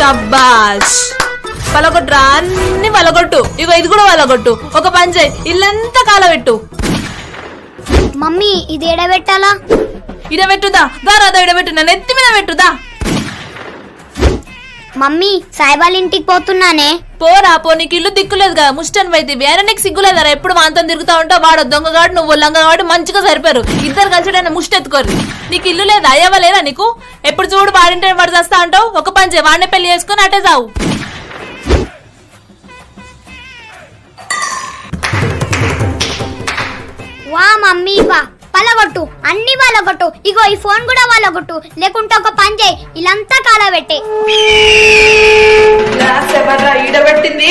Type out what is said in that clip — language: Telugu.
షబ్బాష్ పలగొట్టురా, అన్ని పలగొట్టు. ఇగో ఇది కూడా పలగొట్టు. ఒక పని చేయి, ఇల్లంతా కాలబెట్టు. మమ్మీ ఇది ఎడబెట్టాలా? ఇడబెట్టుదా, దారాదా ఇడబెట్టు, నన్ను ఎత్తి మీద పెట్టుదా. మమ్మీ సాయిబాల్ ఇంటికి పోతున్నానే. పోరా పో, నీకు ఇల్లు దిక్కులేదు కదా, ముస్టన్ వైద్య వేరే నీకు సిగ్గులేదారా? ఎప్పుడు మాంతం తిరుగుతా ఉంటావు. వాడు దొంగగాడు, నువ్వు లంగగాడు, మంచిగా సరిపోయారు. ఇద్దరు కలిసి ముష్టి ఎత్తుకోరు. నీకు ఇల్లు లేదా, అయ్యవా లేదా నీకు? ఎప్పుడు చూడు వాడింటే వాడు చేస్తా అంటావు. ఒక పని చేయి, వాడిని పెళ్లి చేసుకుని అటే చావు. వా మమ్మీ వా, పలగొట్టు, అన్ని పలగొట్టు. ఇగో ఈ ఫోన్ కూడా పలగొట్టు, లేకుంటే ఒక పని చేయి, ఇల్లంతా కాలబెట్టే. ఈడబెట్టింది